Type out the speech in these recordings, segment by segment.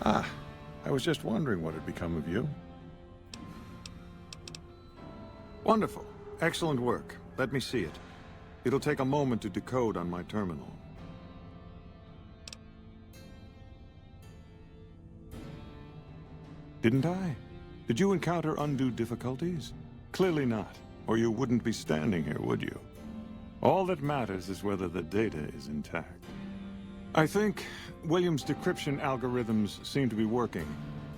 Ah, I was just wondering what had become of you. Wonderful. Excellent work. Let me see it. It'll take a moment to decode on my terminal. Didn't I? Did you encounter undue difficulties? Clearly not, or you wouldn't be standing here, would you? All that matters is whether the data is intact. I think William's decryption algorithms seem to be working.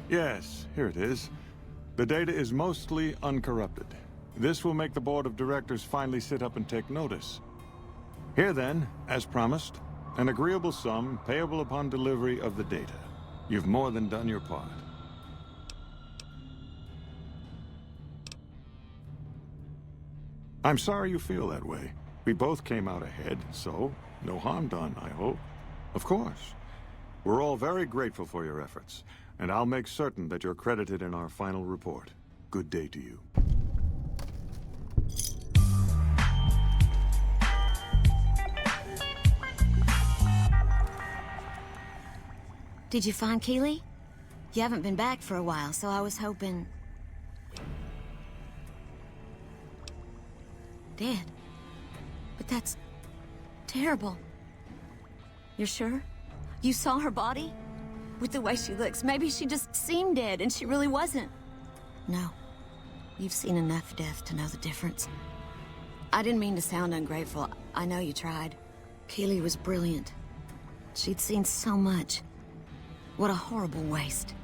Yes, here it is. The data is mostly uncorrupted. This will make the board of directors finally sit up and take notice. Here then, as promised, an agreeable sum payable upon delivery of the data. You've more than done your part. I'm sorry you feel that way. We both came out ahead, so no harm done, I hope. Of course. We're all very grateful for your efforts, and I'll make certain that you're credited in our final report. Good day to you. Did you find Keely? You haven't been back for a while, so I was hoping... Dead? But that's... terrible. You're sure? You saw her body? With the way she looks, maybe she just seemed dead and she really wasn't. No. You've seen enough death to know the difference. I didn't mean to sound ungrateful. I know you tried. Keely was brilliant. She'd seen so much. What a horrible waste.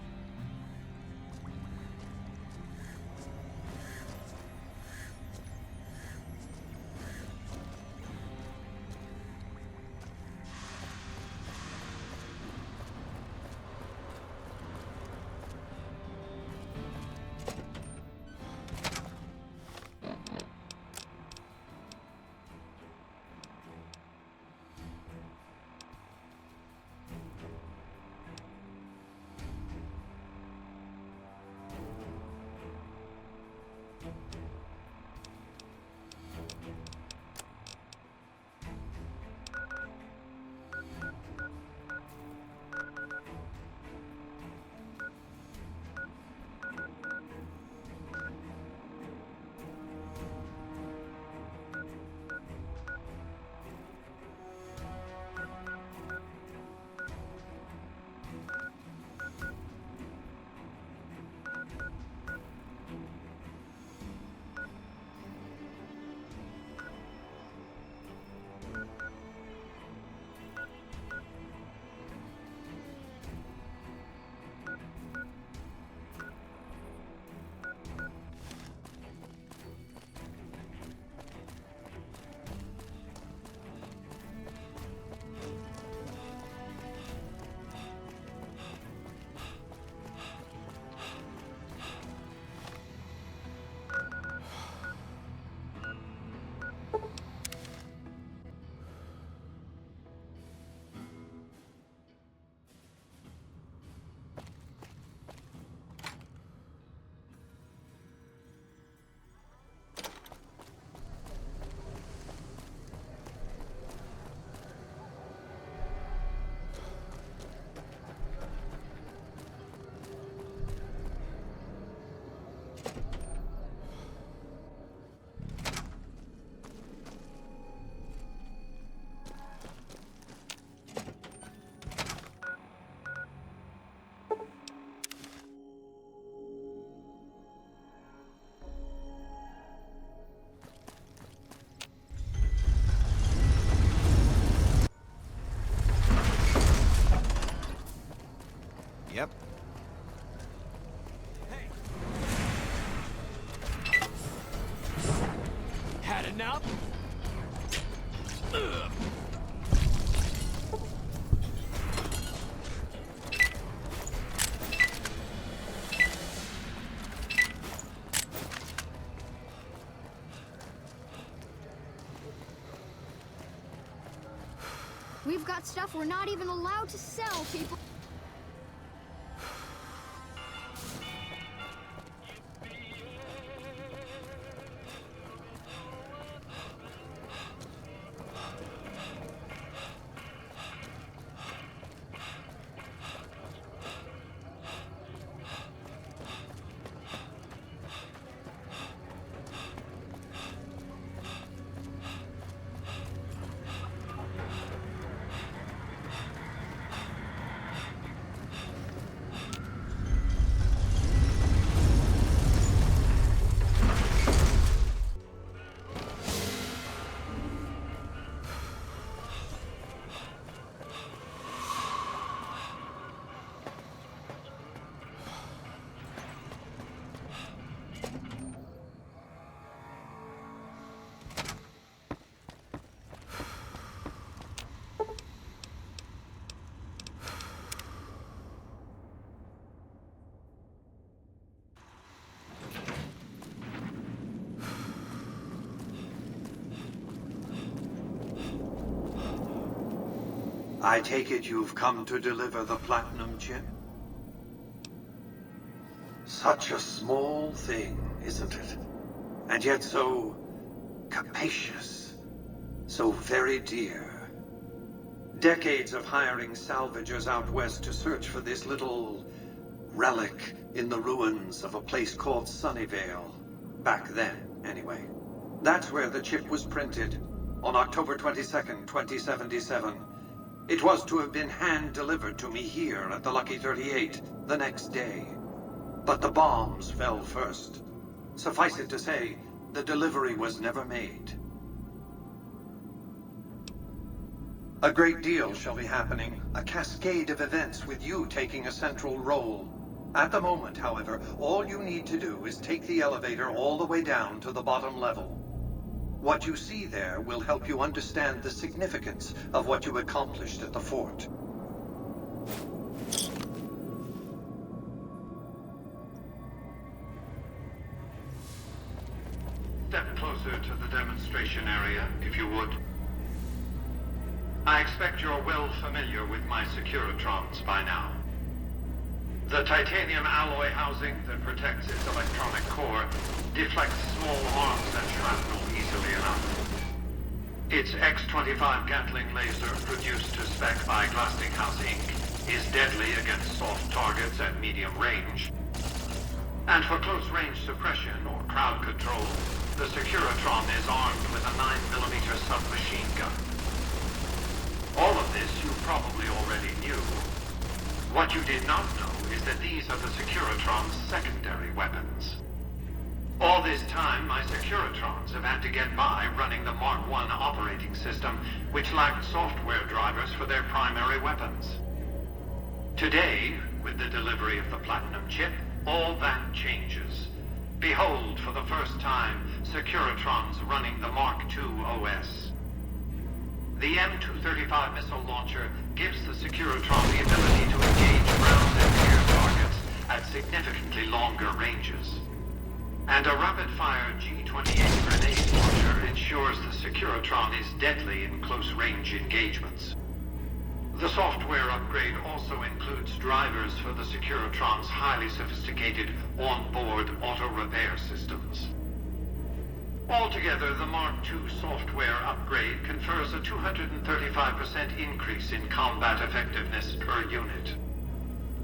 Yep. Hey. Had enough? Ugh. We've got stuff we're not even allowed to sell, people. I take it you've come to deliver the platinum chip? Such a small thing, isn't it? And yet so capacious, so very dear. Decades of hiring salvagers out west to search for this little relic in the ruins of a place called Sunnyvale. Back then, anyway. That's where the chip was printed, on October 22nd, 2077. It was to have been hand-delivered to me here at the Lucky 38 the next day. But the bombs fell first. Suffice it to say, the delivery was never made. A great deal shall be happening, a cascade of events with you taking a central role. At the moment, however, all you need to do is take the elevator all the way down to the bottom level. What you see there will help you understand the significance of what you accomplished at the fort. Step closer to the demonstration area, if you would. I expect you're well familiar with my Securitrons by now. The titanium alloy housing that protects its electronic core deflects small arms and shrapnel easily enough. Its X-25 Gatling laser, produced to spec by Glassinghouse Inc., is deadly against soft targets at medium range. And for close-range suppression or crowd control, the Securitron is armed with a 9mm submachine gun. All of this you probably already knew. What you did not know is that these are the Securitron's secondary weapons. All this time, my Securitrons have had to get by running the Mark I operating system, which lacked software drivers for their primary weapons. Today, with the delivery of the Platinum chip, all that changes. Behold, for the first time, Securitrons running the Mark II OS. The M235 missile launcher gives the Securitron the ability to engage ground and air targets at significantly longer ranges. And a rapid-fire G-28 grenade launcher ensures the Securitron is deadly in close-range engagements. The software upgrade also includes drivers for the Securitron's highly sophisticated on-board auto-repair systems. Altogether, the Mark II software upgrade confers a 235% increase in combat effectiveness per unit.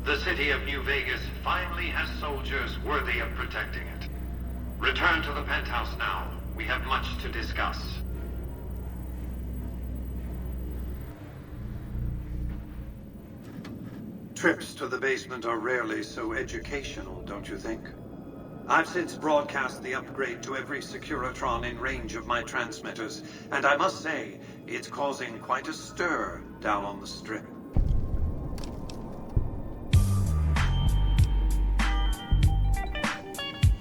The city of New Vegas finally has soldiers worthy of protecting it. Return to the penthouse now. We have much to discuss. Trips to the basement are rarely so educational, don't you think? I've since broadcast the upgrade to every Securitron in range of my transmitters, and I must say, it's causing quite a stir down on the Strip.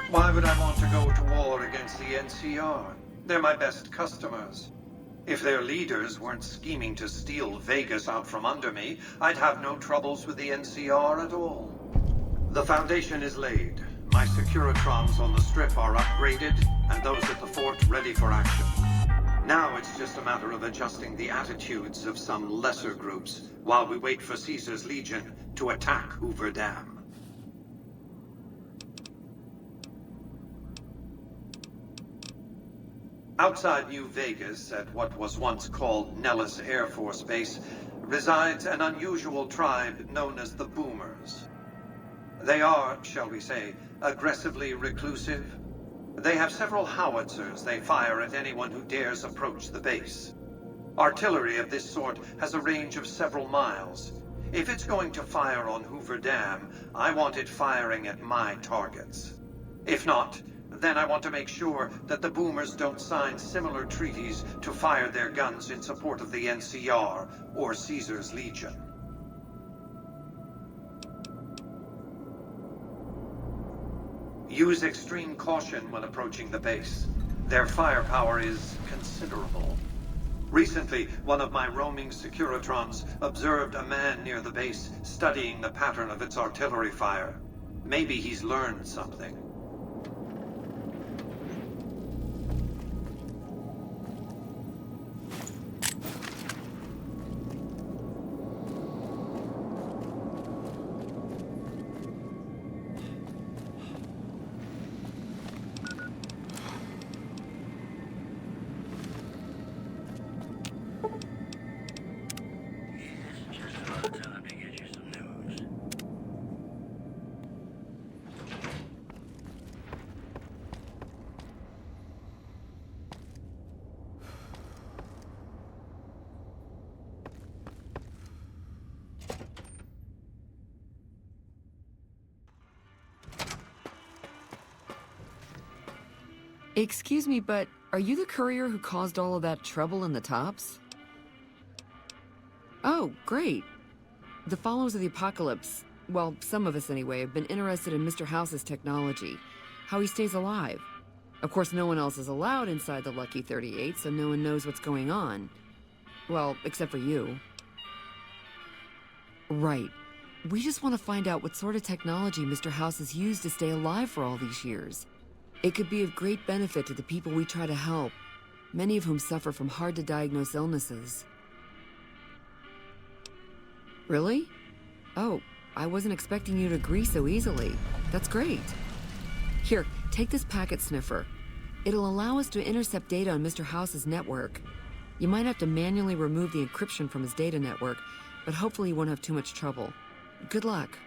Why would I want to go to war against the NCR? They're my best customers. If their leaders weren't scheming to steal Vegas out from under me, I'd have no troubles with the NCR at all. The foundation is laid. My Securitrons on the Strip are upgraded, and those at the fort ready for action. Now it's just a matter of adjusting the attitudes of some lesser groups while we wait for Caesar's Legion to attack Hoover Dam. Outside New Vegas, at what was once called Nellis Air Force Base, resides an unusual tribe known as the Boomers. They are, shall we say, aggressively reclusive. They have several howitzers they fire at anyone who dares approach the base. Artillery of this sort has a range of several miles. If it's going to fire on Hoover Dam, I want it firing at my targets. If not, then I want to make sure that the Boomers don't sign similar treaties to fire their guns in support of the NCR or Caesar's Legion. Use extreme caution when approaching the base. Their firepower is considerable. Recently, one of my roaming Securitrons observed a man near the base studying the pattern of its artillery fire. Maybe he's learned something. Excuse me, but are you the courier who caused all of that trouble in the tops? Oh, great. The followers of the apocalypse, well, some of us anyway, have been interested in Mr. House's technology, how he stays alive. Of course, no one else is allowed inside the Lucky 38, so no one knows what's going on. Well, except for you. Right. We just want to find out what sort of technology Mr. House has used to stay alive for all these years. It could be of great benefit to the people we try to help, many of whom suffer from hard-to-diagnose illnesses. Really? Oh, I wasn't expecting you to agree so easily. That's great. Here, take this packet sniffer. It'll allow us to intercept data on Mr. House's network. You might have to manually remove the encryption from his data network, but hopefully you won't have too much trouble. Good luck.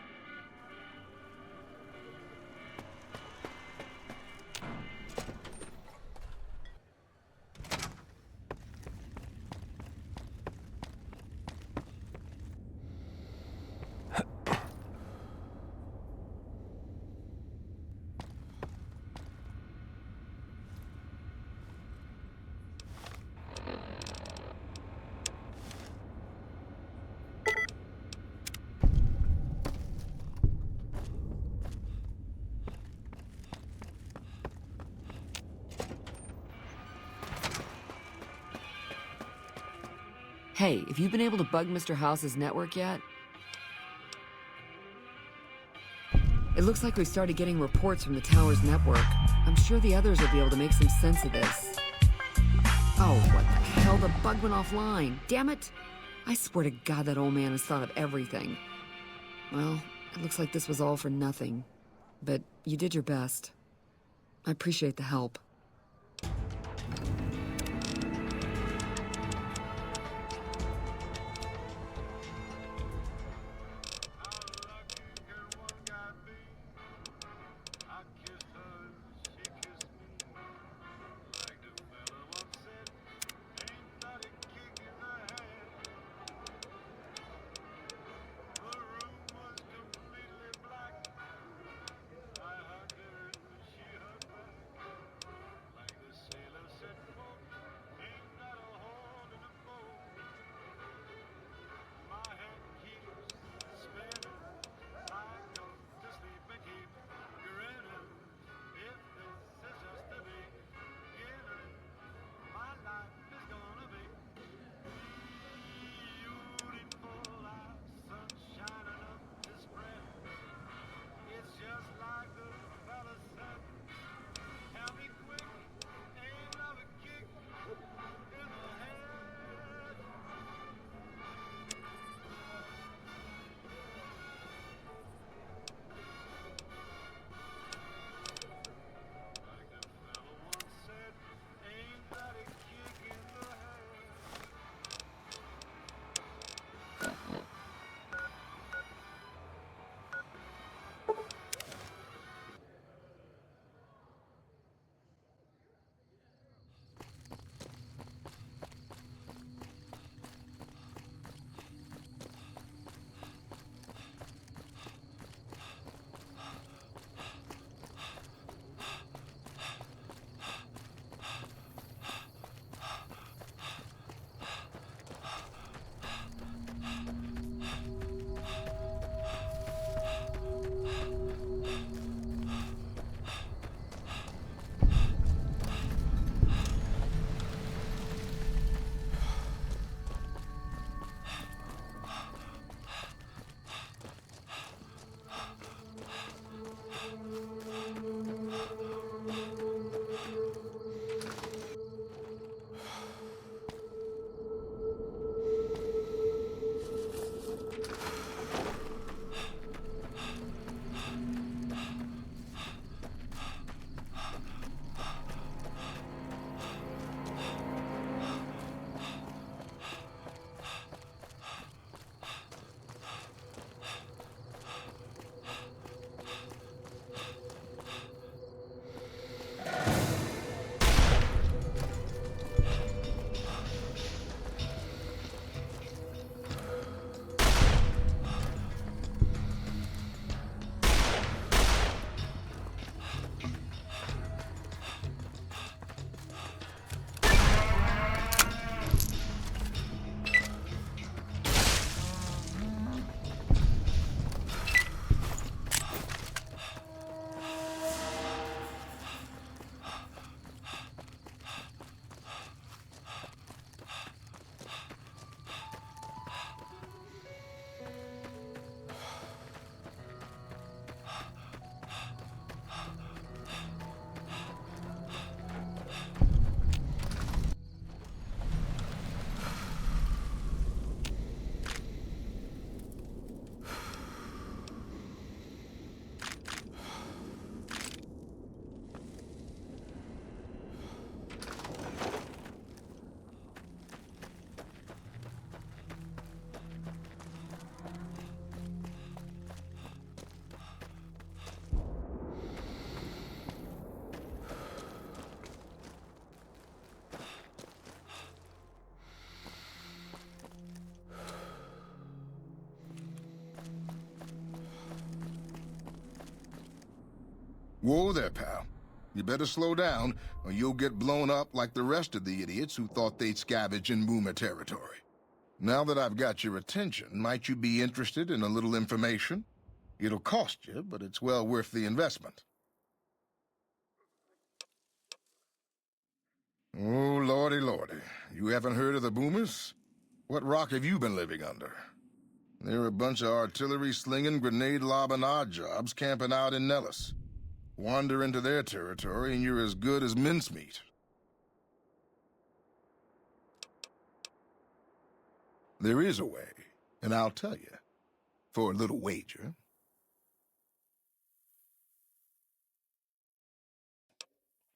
Hey, have you been able to bug Mr. House's network yet? It looks like we started getting reports from the tower's network. I'm sure the others will be able to make some sense of this. Oh, what the hell? The bug went offline. Damn it! I swear to God that old man has thought of everything. Well, it looks like this was all for nothing. But you did your best. I appreciate the help. Whoa there, pal. You better slow down, or you'll get blown up like the rest of the idiots who thought they'd scavenge in Boomer territory. Now that I've got your attention, might you be interested in a little information? It'll cost you, but it's well worth the investment. Oh, lordy, lordy. You haven't heard of the Boomers? What rock have you been living under? They're a bunch of artillery-slinging, grenade-lobbing odd jobs camping out in Nellis. Wander into their territory and you're as good as mincemeat. There is a way, and I'll tell you. For a little wager.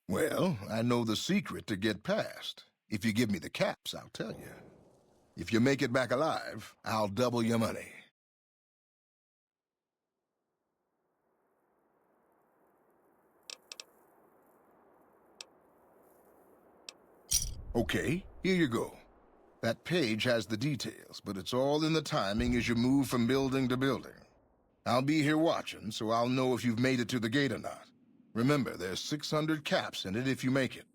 Well, I know the secret to get past. If you give me the caps, I'll tell you. If you make it back alive, I'll double your money. Okay, here you go. That page has the details, but it's all in the timing as you move from building to building. I'll be here watching, so I'll know if you've made it to the gate or not. Remember, there's 600 caps in it if you make it.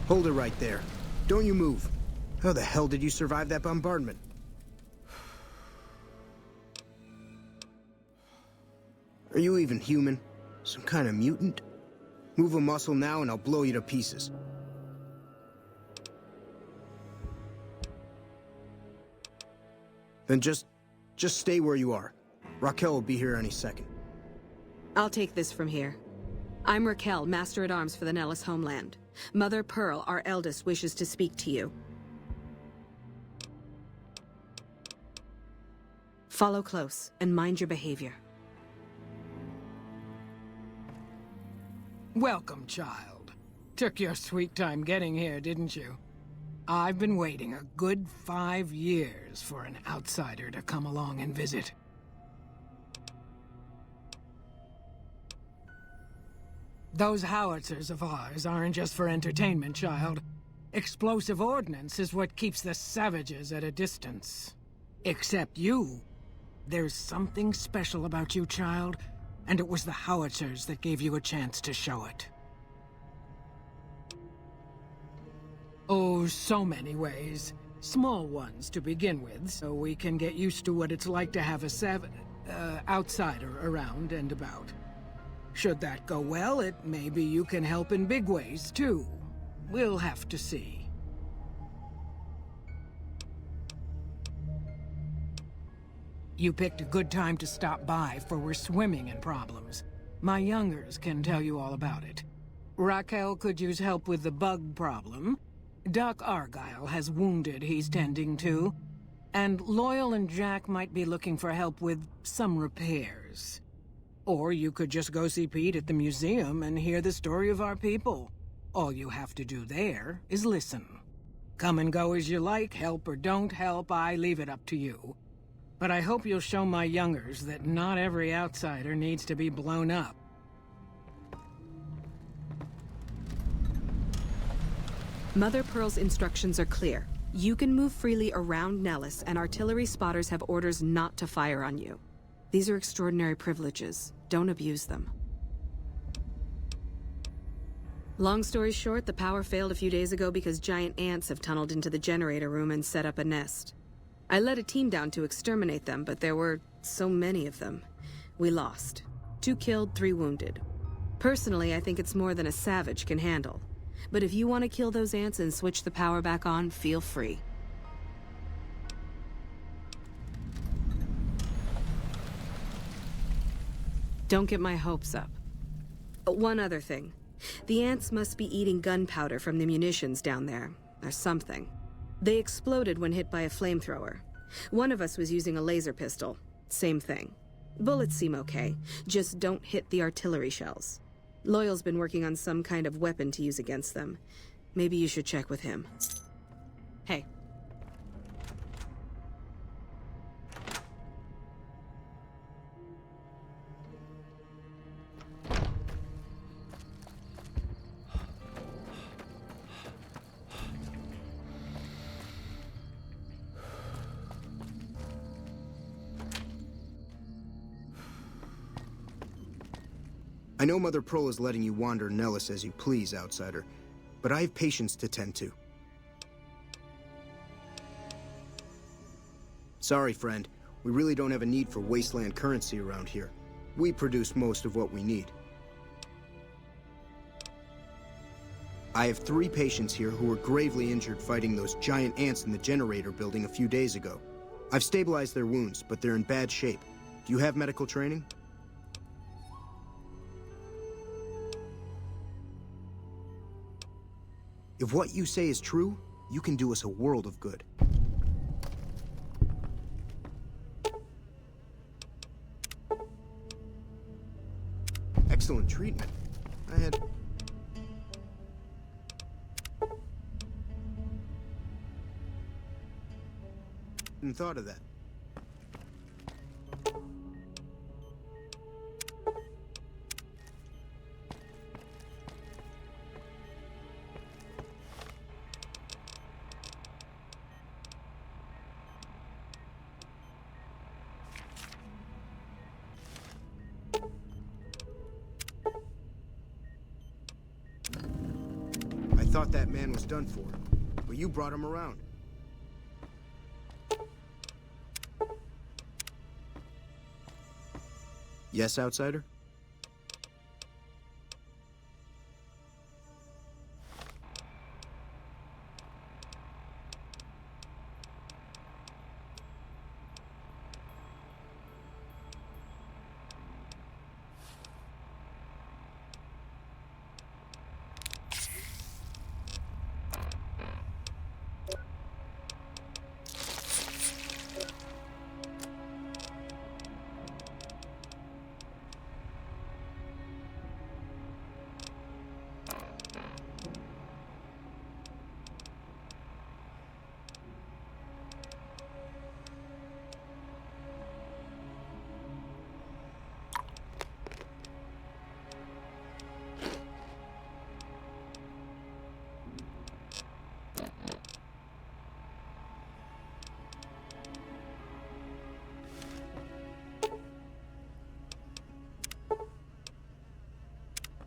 Hold it right there. Don't you move. How the hell did you survive that bombardment? Are you even human? Some kind of mutant? Move a muscle now and I'll blow you to pieces. Then just stay where you are. Raquel will be here any second. I'll take this from here. I'm Raquel, Master-at-Arms for the Nellis homeland. Mother Pearl, our eldest, wishes to speak to you. Follow close and mind your behavior. Welcome, child. Took your sweet time getting here, didn't you? I've been waiting a good 5 years for an outsider to come along and visit. Those howitzers of ours aren't just for entertainment, child. Explosive ordnance is what keeps the savages at a distance. Except you. There's something special about you, child, and it was the howitzers that gave you a chance to show it. Oh, so many ways. Small ones to begin with, so we can get used to what it's like to have a outsider around and about. Should that go well, it may be you can help in big ways, too. We'll have to see. You picked a good time to stop by, for we're swimming in problems. My youngers can tell you all about it. Raquel could use help with the bug problem. Doc Argyle has wounded he's tending to. And Loyal and Jack might be looking for help with some repairs. Or you could just go see Pete at the museum and hear the story of our people. All you have to do there is listen. Come and go as you like, help or don't help, I leave it up to you. But I hope you'll show my youngers that not every outsider needs to be blown up. Mother Pearl's instructions are clear. You can move freely around Nellis, and artillery spotters have orders not to fire on you. These are extraordinary privileges. Don't abuse them. Long story short, the power failed a few days ago because giant ants have tunneled into the generator room and set up a nest. I led a team down to exterminate them, but there were so many of them. We lost. 2 killed, 3 wounded. Personally, I think it's more than a savage can handle. But if you want to kill those ants and switch the power back on, feel free. Don't get my hopes up. One other thing. The ants must be eating gunpowder from the munitions down there, or something. They exploded when hit by a flamethrower. One of us was using a laser pistol. Same thing. Bullets seem okay, just don't hit the artillery shells. Loyal's been working on some kind of weapon to use against them. Maybe you should check with him. Hey. I know Mother Pearl is letting you wander Nellis as you please, outsider, but I have patients to tend to. Sorry, friend. We really don't have a need for wasteland currency around here. We produce most of what we need. I have 3 patients here who were gravely injured fighting those giant ants in the generator building a few days ago. I've stabilized their wounds, but they're in bad shape. Do you have medical training? If what you say is true, you can do us a world of good. Excellent treatment. I had... hadn't thought of that. I thought that man was done for, but you brought him around. Yes, outsider?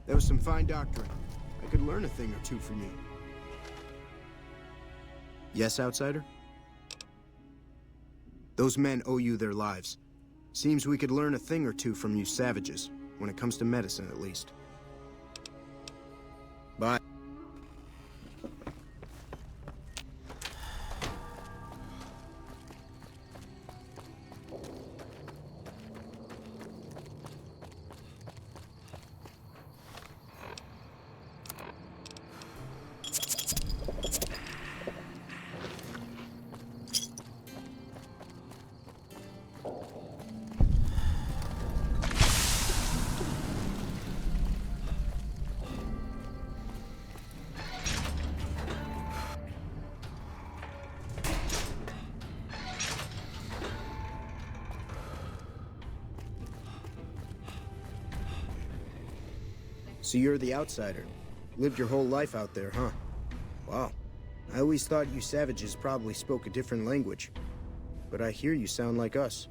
That was some fine doctrine. I could learn a thing or two from you. Yes, outsider? Those men owe you their lives. Seems we could learn a thing or two from you savages, when it comes to medicine at least. Bye. So you're the outsider. Lived your whole life out there, huh? Wow. I always thought you savages probably spoke a different language. But I hear you sound like us.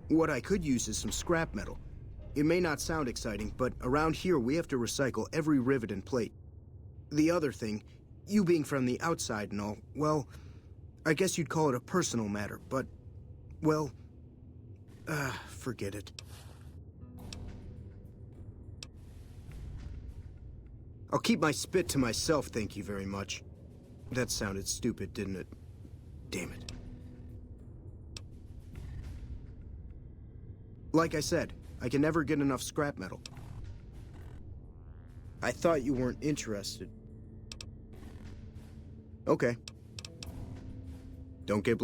What I could use is some scrap metal. It may not sound exciting, but around here we have to recycle every rivet and plate. The other thing, you being from the outside and all, well, I guess you'd call it a personal matter, but, well, Forget it. I'll keep my spit to myself, thank you very much. That sounded stupid, didn't it? Damn it. Like I said, I can never get enough scrap metal. I thought you weren't interested. Okay. Don't get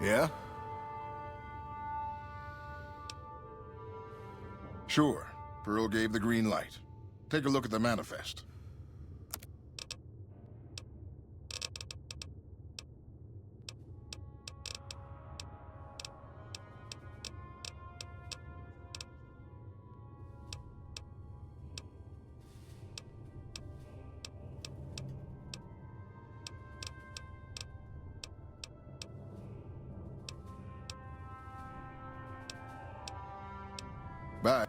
Yeah? Sure. Pearl gave the green light. Take a look at the manifest. Bye.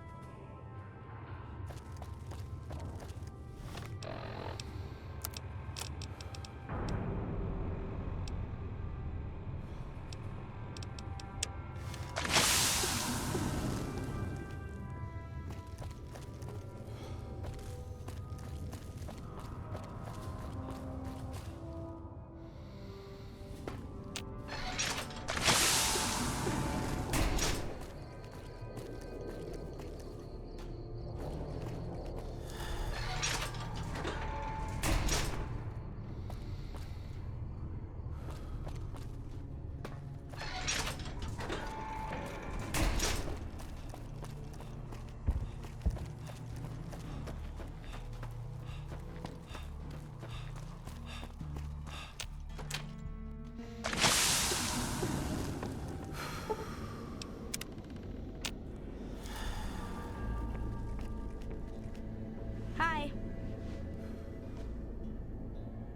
Hi.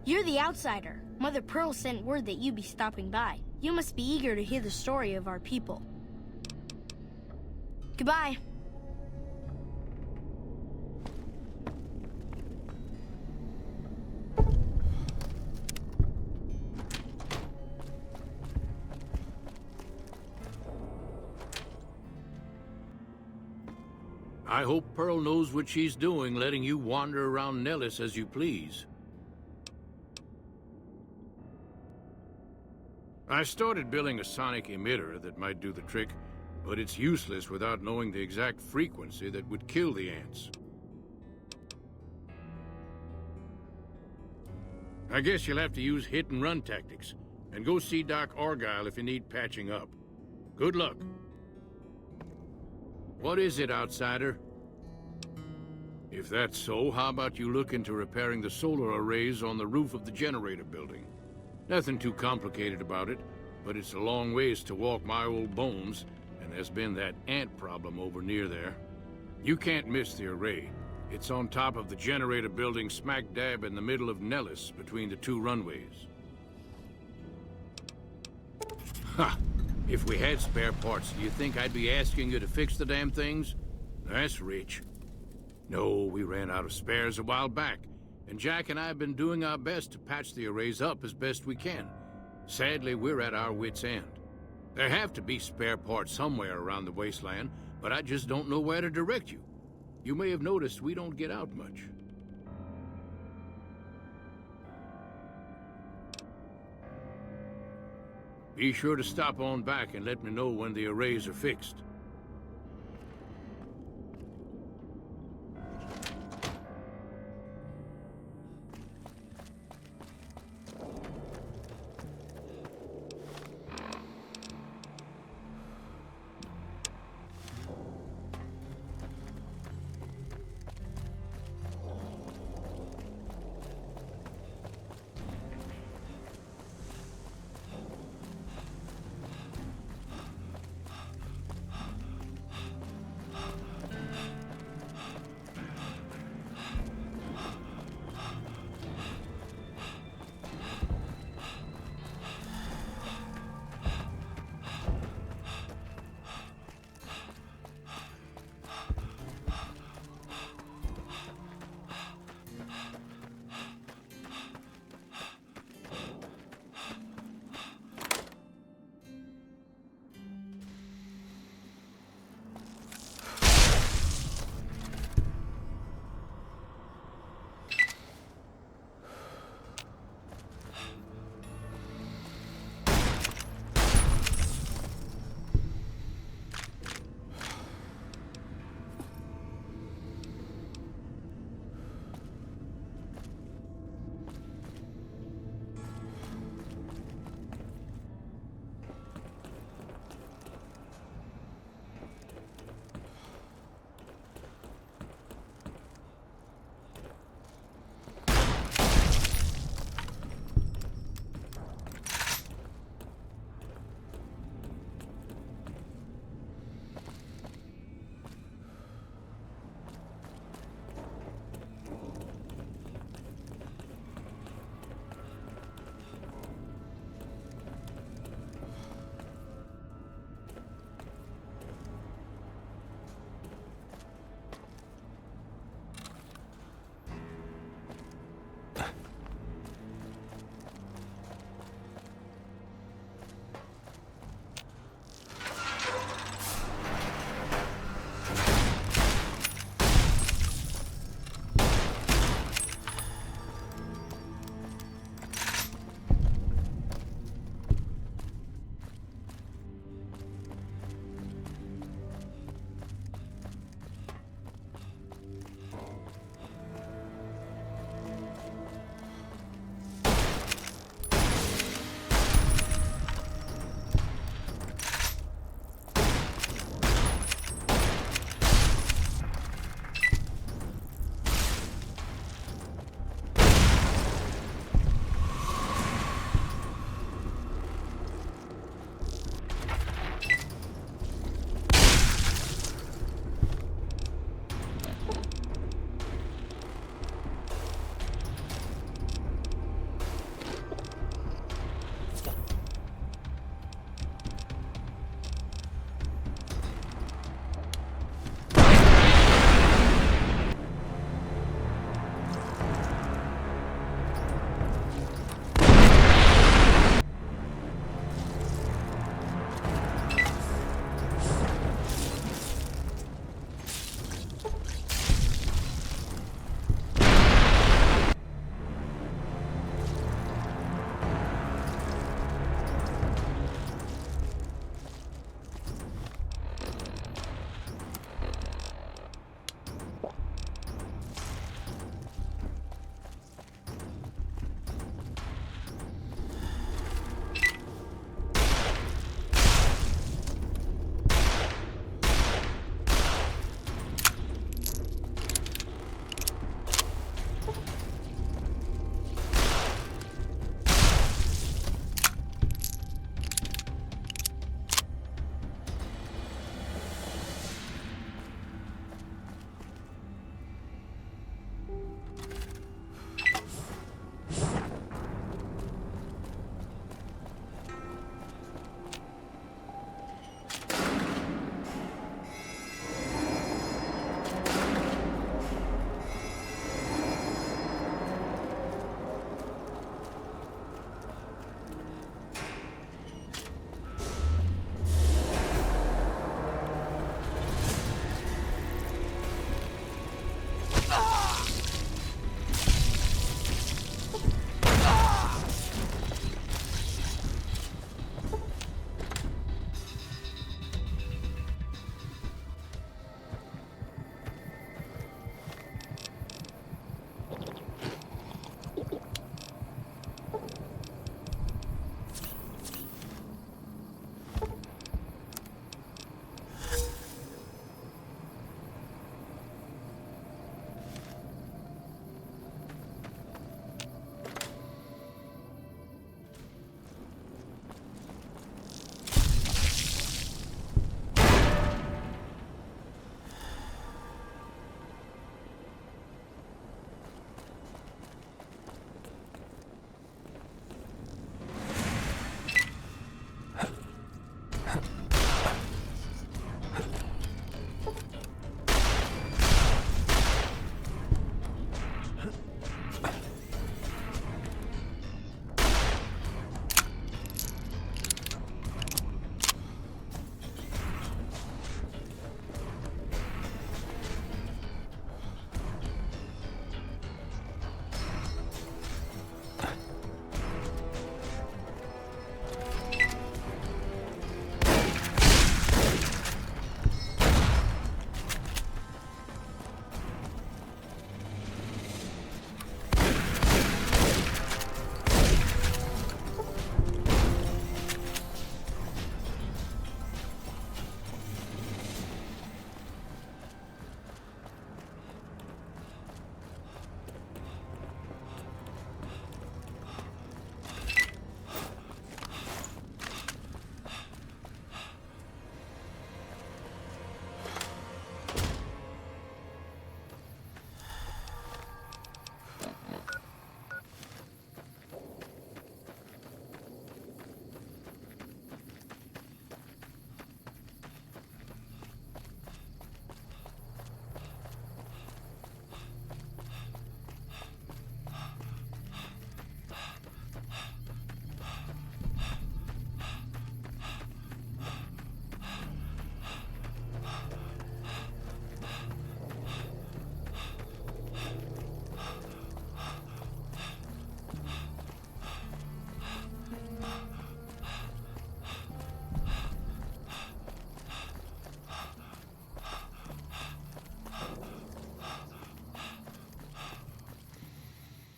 You're the outsider. Mother Pearl sent word that you'd be stopping by. You must be eager to hear the story of our people. Goodbye. I hope Pearl knows what she's doing, letting you wander around Nellis as you please. I started building a sonic emitter that might do the trick, but it's useless without knowing the exact frequency that would kill the ants. I guess you'll have to use hit-and-run tactics, and go see Doc Argyle if you need patching up. Good luck. What is it, outsider? If that's so, how about you look into repairing the solar arrays on the roof of the generator building? Nothing too complicated about it, but it's a long ways to walk my old bones, and there's been that ant problem over near there. You can't miss the array. It's on top of the generator building smack dab in the middle of Nellis, between the two runways. Ha! If we had spare parts, do you think I'd be asking you to fix the damn things? That's rich. No, we ran out of spares a while back, and Jack and I have been doing our best to patch the arrays up as best we can. Sadly, we're at our wits' end. There have to be spare parts somewhere around the wasteland, but I just don't know where to direct you. You may have noticed we don't get out much. Be sure to stop on back and let me know when the arrays are fixed.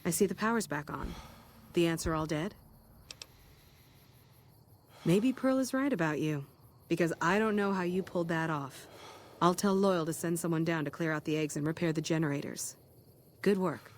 I see the power's back on. The ants are all dead? Maybe Pearl is right about you, because I don't know how you pulled that off. I'll tell Loyal to send someone down to clear out the eggs and repair the generators. Good work.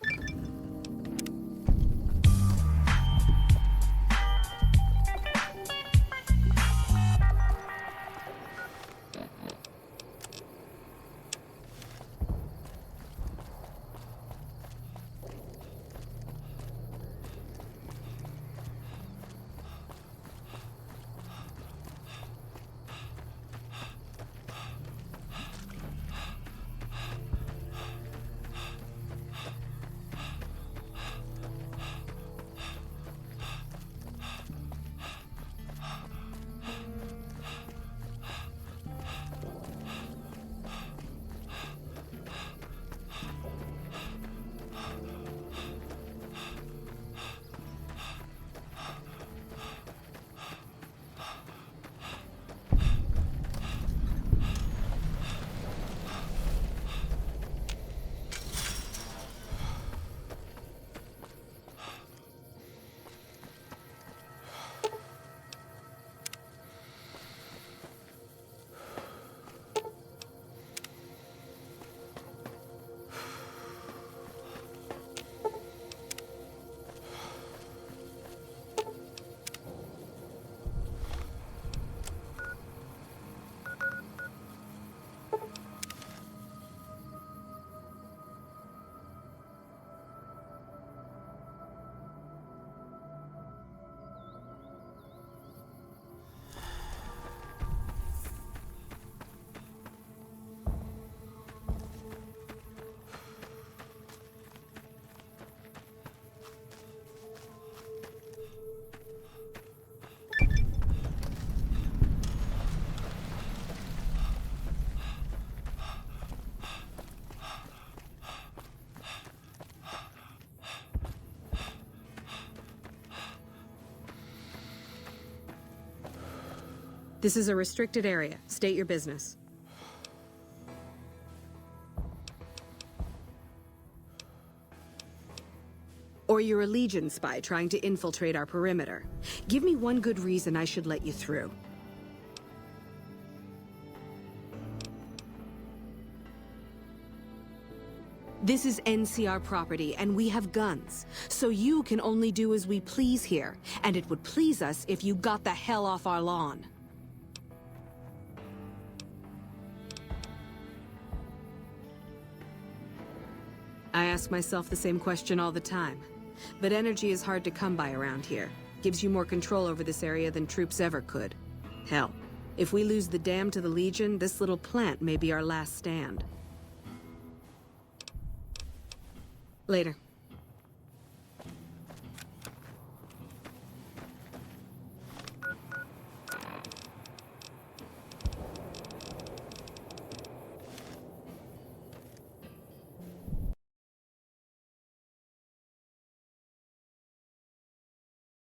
This is a restricted area. State your business. Or you're a Legion spy trying to infiltrate our perimeter. Give me one good reason I should let you through. This is NCR property, and we have guns. So you can only do as we please here. And it would please us if you got the hell off our lawn. I ask myself the same question all the time. But energy is hard to come by around here. Gives you more control over this area than troops ever could. Hell, if we lose the dam to the Legion, this little plant may be our last stand. Later.